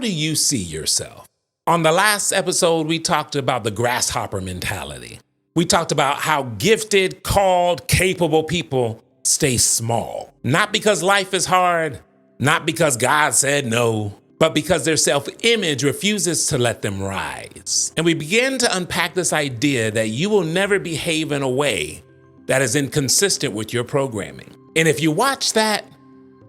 do you see yourself? On the last episode, we talked about the grasshopper mentality. We talked about how gifted, called, capable people stay small. Not because life is hard, not because God said no, but because their self-image refuses to let them rise. And we begin to unpack this idea that you will never behave in a way that is inconsistent with your programming. And if you watch that,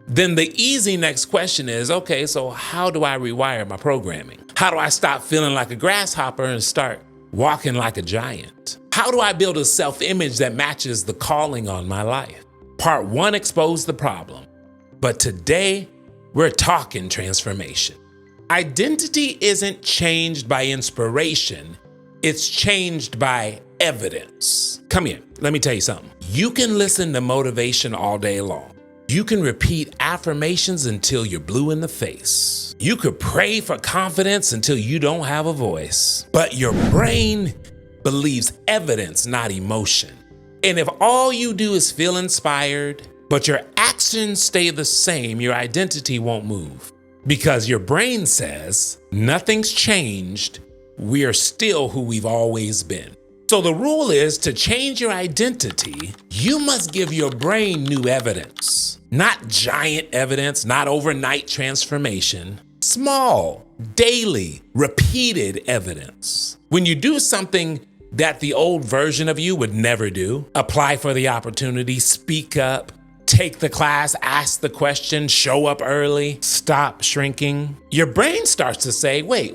then the easy next question is, okay, so how do I rewire my programming? How do I stop feeling like a grasshopper and start walking like a giant? How do I build a self-image that matches the calling on my life? Part 1 exposed the problem, but today we're talking transformation. Identity isn't changed by inspiration, it's changed by evidence. Come here, let me tell you something. You can listen to motivation all day long. You can repeat affirmations until you're blue in the face. You could pray for confidence until you don't have a voice. But your brain believes evidence, not emotion. And if all you do is feel inspired, but your actions stay the same, your identity won't move. Because your brain says, nothing's changed, we are still who we've always been. So the rule is to change your identity, you must give your brain new evidence. Not giant evidence, not overnight transformation. Small, daily, repeated evidence. When you do something that the old version of you would never do, apply for the opportunity, speak up, take the class, ask the question, show up early, stop shrinking, your brain starts to say, wait,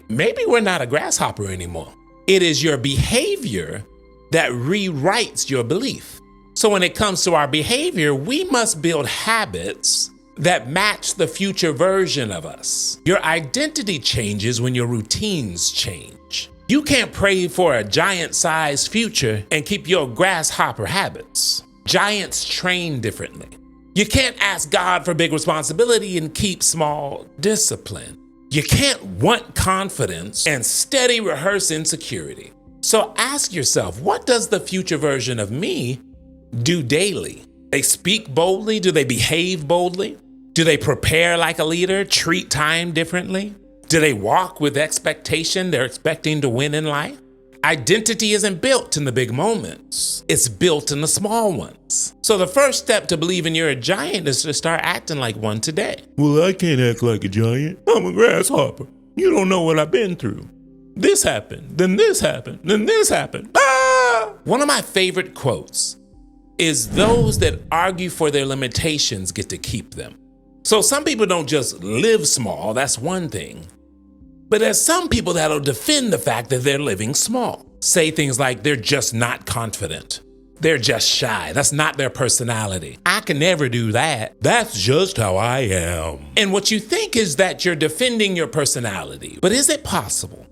maybe we're not a grasshopper anymore. It is your behavior that rewrites your belief. So when it comes to our behavior, we must build habits that match the future version of us. Your identity changes when your routines change. You can't pray for a giant-sized future and keep your grasshopper habits. Giants train differently. You can't ask God for big responsibility and keep small discipline. You can't want confidence and steady rehearse insecurity. So ask yourself, what does the future version of me do daily? They speak boldly? Do they behave boldly? Do they prepare like a leader, treat time differently? Do they walk with expectation they're expecting to win in life? Identity isn't built in the big moments. It's built in the small ones. So the first step to believing you're a giant is to start acting like one today. Well, I can't act like a giant. I'm a grasshopper. You don't know what I've been through. This happened, then this happened, then this happened. Ah! One of my favorite quotes is those that argue for their limitations get to keep them. So some people don't just live small, that's one thing. But there's some people that'll defend the fact that they're living small. Say things like they're just not confident. They're just shy. That's not their personality. I can never do that. That's just how I am. And what you think is that you're defending your personality. But is it possible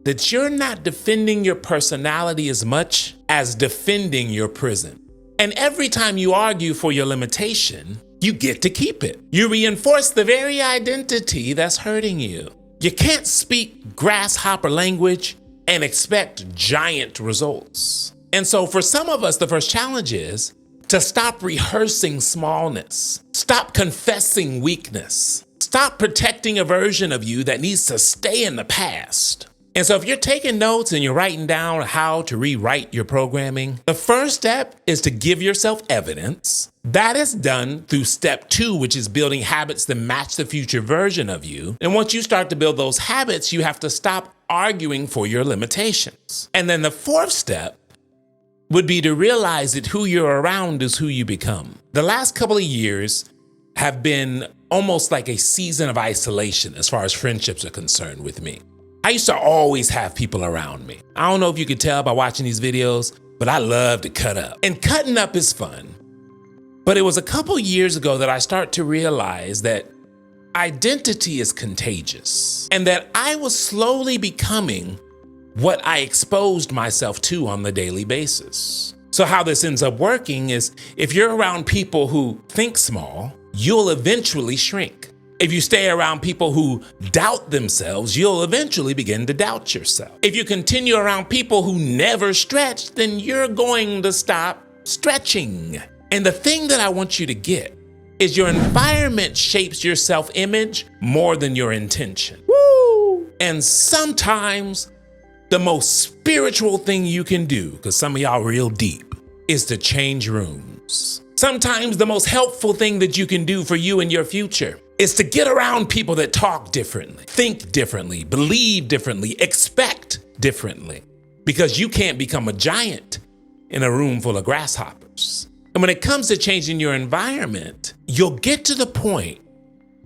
that you're not defending your personality as much as defending your prison? And every time you argue for your limitation, you get to keep it. You reinforce the very identity that's hurting you. You can't speak grasshopper language and expect giant results. And so for some of us, the first challenge is to stop rehearsing smallness. Stop confessing weakness. Stop protecting a version of you that needs to stay in the past. And so if you're taking notes and you're writing down how to rewrite your programming, the first step is to give yourself evidence. That is done through step 2, which is building habits that match the future version of you. And once you start to build those habits, you have to stop arguing for your limitations. And then the 4th step would be to realize that who you're around is who you become. The last couple of years have been almost like a season of isolation as far as friendships are concerned with me. I used to always have people around me. I don't know if you could tell by watching these videos, but I love to cut up. And cutting up is fun. But it was a couple years ago that I started to realize that identity is contagious and that I was slowly becoming what I exposed myself to on the daily basis. So how this ends up working is if you're around people who think small, you'll eventually shrink. If you stay around people who doubt themselves, you'll eventually begin to doubt yourself. If you continue around people who never stretch, then you're going to stop stretching. And the thing that I want you to get is your environment shapes your self-image more than your intention. Woo! And sometimes the most spiritual thing you can do, because some of y'all real deep, is to change rooms. Sometimes the most helpful thing that you can do for you and your future is to get around people that talk differently, think differently, believe differently, expect differently, because you can't become a giant in a room full of grasshoppers. And when it comes to changing your environment, you'll get to the point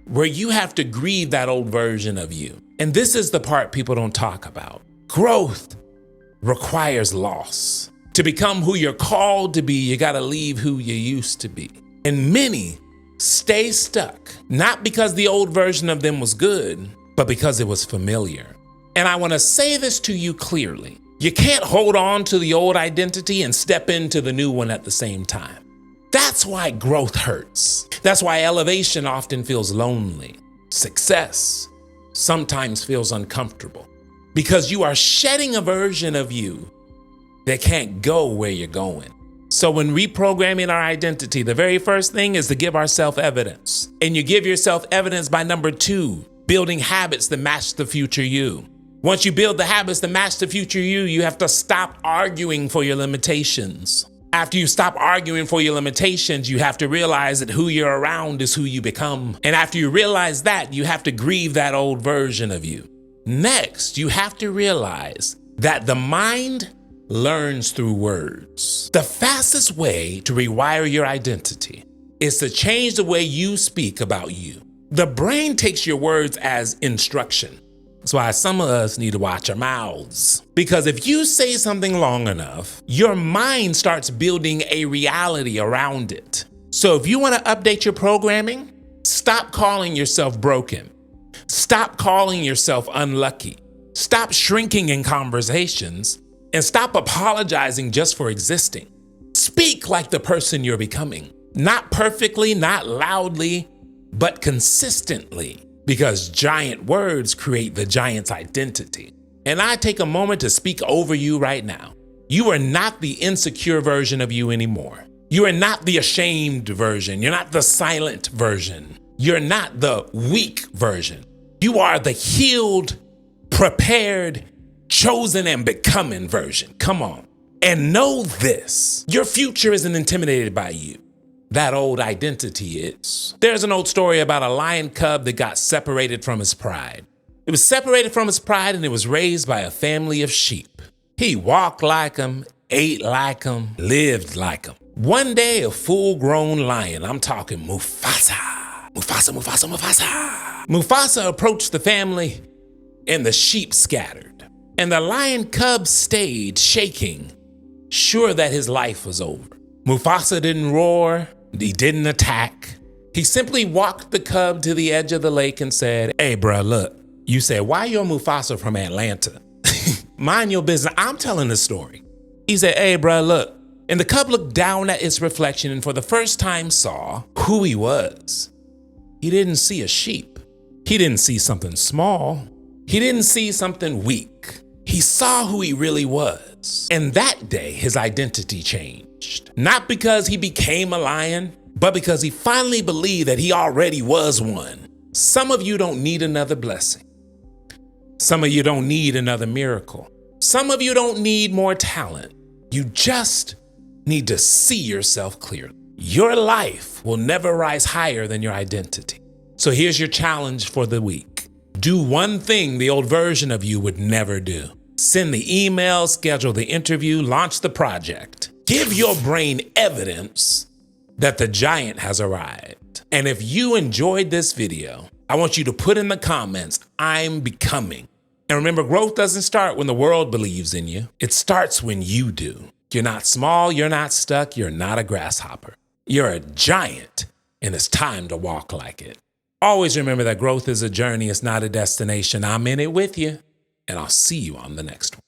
where you have to grieve that old version of you. And this is the part people don't talk about. Growth requires loss. To become who you're called to be, you gotta leave who you used to be. And many stay stuck, not because the old version of them was good, but because it was familiar. And I wanna say this to you clearly. You can't hold on to the old identity and step into the new one at the same time. That's why growth hurts. That's why elevation often feels lonely. Success sometimes feels uncomfortable because you are shedding a version of you that can't go where you're going. So when reprogramming our identity, the very first thing is to give ourselves evidence. And you give yourself evidence by number 2, building habits that match the future you. Once you build the habits that match the future you, you have to stop arguing for your limitations. After you stop arguing for your limitations, you have to realize that who you're around is who you become. And after you realize that, you have to grieve that old version of you. Next, you have to realize that the mind learns through words. The fastest way to rewire your identity is to change the way you speak about you. The brain takes your words as instruction. That's why some of us need to watch our mouths. Because if you say something long enough, your mind starts building a reality around it. So if you want to update your programming, stop calling yourself broken. Stop calling yourself unlucky. Stop shrinking in conversations and stop apologizing just for existing. Speak like the person you're becoming. Not perfectly, not loudly, but consistently. Because giant words create the giant's identity. And I take a moment to speak over you right now. You are not the insecure version of you anymore. You are not the ashamed version. You're not the silent version. You're not the weak version. You are the healed, prepared, chosen, and becoming version. Come on. And know this, your future isn't intimidated by you. That old identity is. There's an old story about a lion cub that got separated from his pride. It was separated from his pride and it was raised by a family of sheep. He walked like them, ate like them, lived like them. One day, a full-grown lion, I'm talking Mufasa. Mufasa approached the family and the sheep scattered. And the lion cub stayed shaking, sure that his life was over. Mufasa didn't roar. He didn't attack. He simply walked the cub to the edge of the lake and said, "Hey, bruh, look, you said, why you're Mufasa from Atlanta? Mind your business. I'm telling the story." He said, "Hey, bruh, look." And the cub looked down at its reflection and for the first time saw who he was. He didn't see a sheep. He didn't see something small. He didn't see something weak. He saw who he really was. And that day, his identity changed. Not because he became a lion, but because he finally believed that he already was one. Some of you don't need another blessing. Some of you don't need another miracle. Some of you don't need more talent. You just need to see yourself clearly. Your life will never rise higher than your identity. So here's your challenge for the week. Do one thing the old version of you would never do. Send the email, schedule the interview, launch the project. Give your brain evidence that the giant has arrived. And if you enjoyed this video, I want you to put in the comments, "I'm becoming." And remember, growth doesn't start when the world believes in you. It starts when you do. You're not small, you're not stuck, you're not a grasshopper. You're a giant, and it's time to walk like it. Always remember that growth is a journey, it's not a destination. I'm in it with you, and I'll see you on the next one.